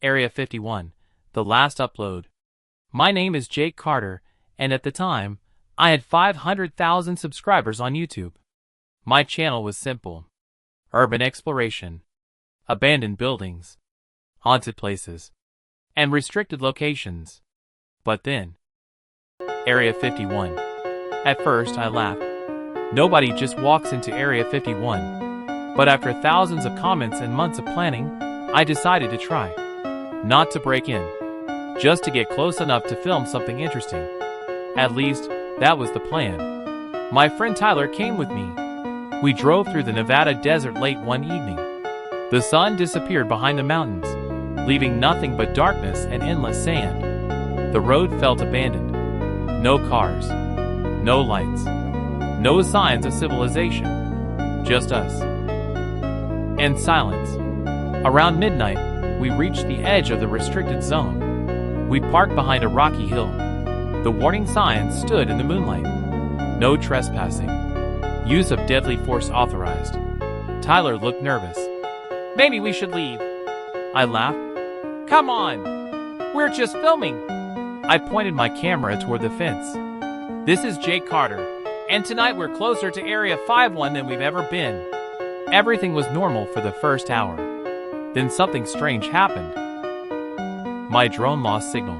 Area 51, the last upload. My name is Jake Carter, and at the time, I had 500,000 subscribers on YouTube. My channel was simple: urban exploration, abandoned buildings, haunted places, and restricted locations. But then, Area 51. At first, I laughed. Nobody just walks into Area 51. But after thousands of comments and months of planning, I decided to try. Not to break in, just to get close enough to film something interesting. At least, that was the plan. My friend Tyler came with me. We drove through the Nevada desert late one evening. The sun disappeared behind the mountains, leaving nothing but darkness and endless sand. The road felt abandoned. No cars, no lights, no signs of civilization. Just us. And silence. Around midnight, we reached the edge of the restricted zone. We parked behind a rocky hill. The warning signs stood in the moonlight. No trespassing. Use of deadly force authorized. Tyler looked nervous. Maybe we should leave. I laughed. Come on! We're just filming! I pointed my camera toward the fence. This is Jake Carter, and tonight we're closer to Area 51 than we've ever been. Everything was normal for the first hour. Then something strange happened. My drone lost signal.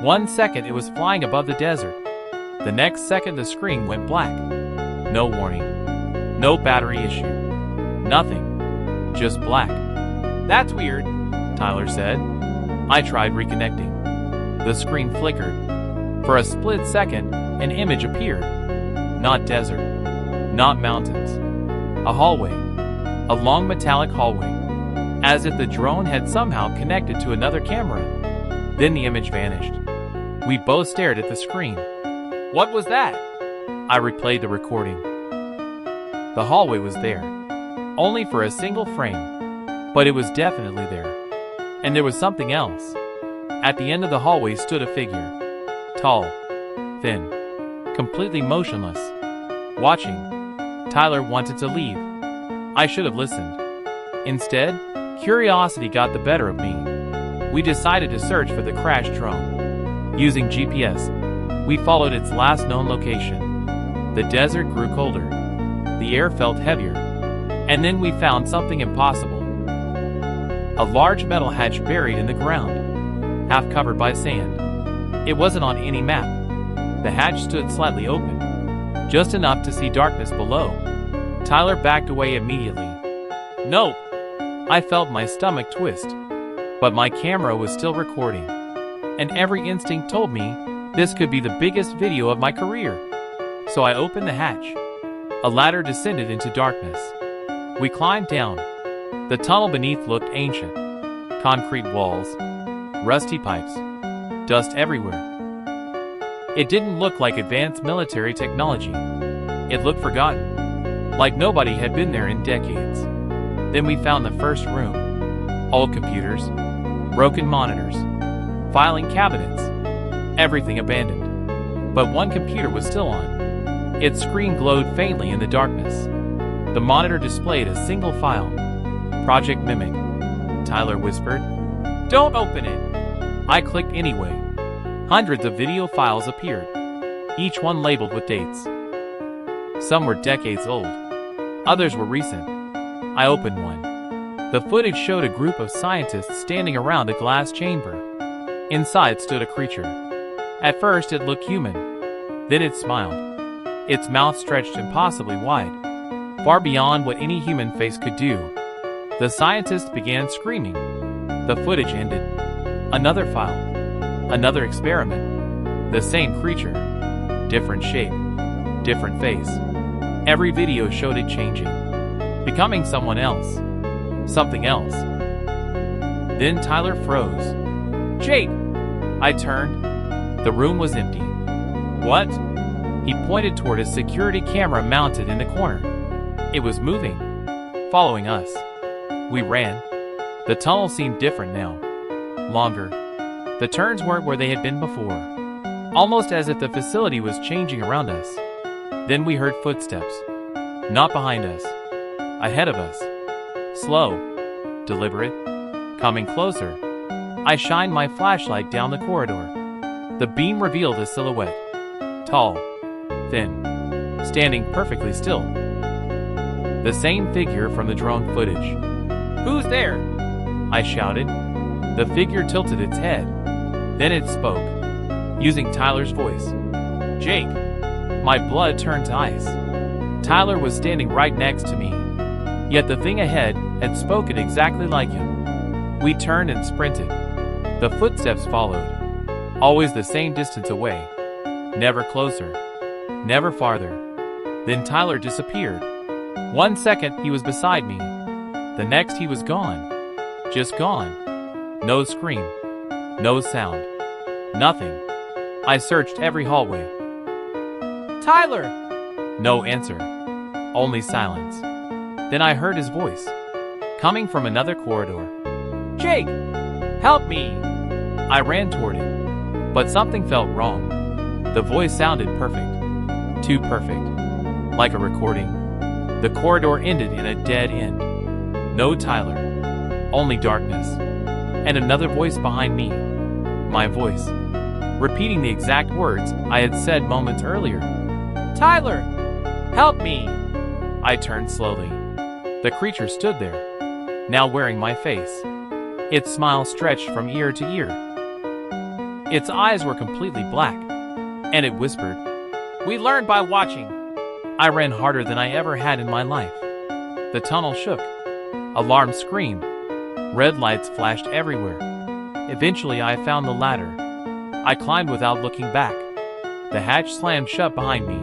1 second it was flying above the desert. The next second the screen went black. No warning. No battery issue. Nothing. Just black. That's weird, Tyler said. I tried reconnecting. The screen flickered. For a split second, an image appeared. Not desert. Not mountains. A hallway. A long metallic hallway. As if the drone had somehow connected to another camera. Then the image vanished. We both stared at the screen. What was that? I replayed the recording. The hallway was there. Only for a single frame. But it was definitely there. And there was something else. At the end of the hallway stood a figure. Tall. Thin. Completely motionless. Watching. Tyler wanted to leave. I should have listened. Instead, curiosity got the better of me. We decided to search for the crashed drone. Using GPS, we followed its last known location. The desert grew colder. The air felt heavier. And then we found something impossible. A large metal hatch buried in the ground, half covered by sand. It wasn't on any map. The hatch stood slightly open, just enough to see darkness below. Tyler backed away immediately. Nope. I felt my stomach twist. But my camera was still recording. And every instinct told me this could be the biggest video of my career. So I opened the hatch. A ladder descended into darkness. We climbed down. The tunnel beneath looked ancient. Concrete walls, rusty pipes, dust everywhere. It didn't look like advanced military technology. It looked forgotten, like nobody had been there in decades. Then we found the first room. Old computers, broken monitors, filing cabinets, everything abandoned. But one computer was still on. Its screen glowed faintly in the darkness. The monitor displayed a single file. Project Mimic. Tyler whispered. Don't open it! I clicked anyway. Hundreds of video files appeared, each one labeled with dates. Some were decades old. Others were recent. I opened one. The footage showed a group of scientists standing around a glass chamber. Inside stood a creature. At first it looked human. Then it smiled. Its mouth stretched impossibly wide, far beyond what any human face could do. The scientists began screaming. The footage ended. Another file. Another experiment. The same creature. Different shape. Different face. Every video showed it changing. Becoming someone else. Something else. Then Tyler froze. Jake! I turned. The room was empty. What? He pointed toward a security camera mounted in the corner. It was moving. Following us. We ran. The tunnel seemed different now. Longer. The turns weren't where they had been before. Almost as if the facility was changing around us. Then we heard footsteps. Not behind us. Ahead of us. Slow. Deliberate. Coming closer. I shined my flashlight down the corridor. The beam revealed a silhouette. Tall, thin, standing perfectly still. The same figure from the drone footage. "Who's there?" I shouted. The figure tilted its head. Then it spoke, using Tyler's voice. "Jake." My blood turned to ice. Tyler was standing right next to me, yet the thing ahead had spoken exactly like him. We turned and sprinted. The footsteps followed, always the same distance away, never closer, never farther. Then Tyler disappeared. 1 second he was beside me, the next he was gone. Just gone. No scream, no sound, nothing. I searched every hallway. "Tyler!" No answer, only silence. Then I heard his voice, coming from another corridor. "Jake, help me!" I ran toward it, but something felt wrong. The voice sounded perfect, too perfect, like a recording. The corridor ended in a dead end. No Tyler, only darkness, and another voice behind me. My voice, repeating the exact words I had said moments earlier. "Tyler, help me!" I turned slowly. The creature stood there, now wearing my face. Its smile stretched from ear to ear. Its eyes were completely black, and it whispered, "We learn by watching." I ran harder than I ever had in my life. The tunnel shook. Alarms screamed. Red lights flashed everywhere. Eventually I found the ladder. I climbed without looking back. The hatch slammed shut behind me.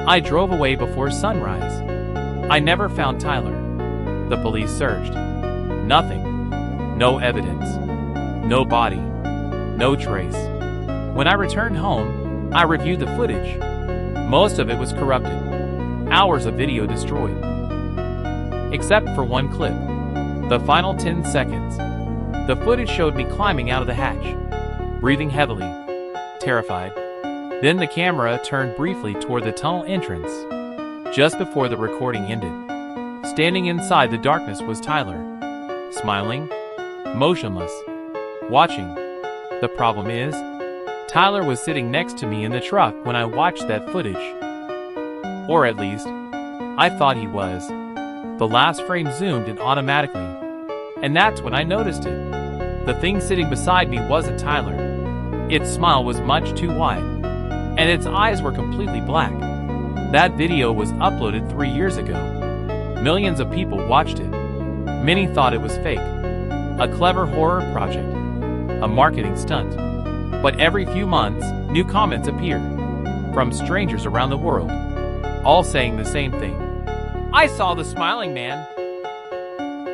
I drove away before sunrise. I never found Tyler. The police searched. Nothing. No evidence. No body. No trace. When I returned home, I reviewed the footage. Most of it was corrupted. Hours of video destroyed. Except for one clip. The final 10 seconds. The footage showed me climbing out of the hatch, breathing heavily, terrified. Then the camera turned briefly toward the tunnel entrance. Just before the recording ended, standing inside the darkness was Tyler, smiling, motionless, watching. The problem is, Tyler was sitting next to me in the truck when I watched that footage. Or at least, I thought he was. The last frame zoomed in automatically, and that's when I noticed it. The thing sitting beside me wasn't Tyler. Its smile was much too wide, and its eyes were completely black. That video was uploaded 3 years ago. Millions of people watched it. Many thought it was fake, a clever horror project, a marketing stunt. But every few months, new comments appeared, from strangers around the world, all saying the same thing. "I saw the smiling man.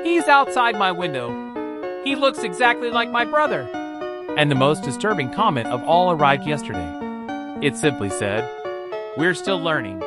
He's outside my window. He looks exactly like my brother." And the most disturbing comment of all arrived yesterday. It simply said, "We're still learning."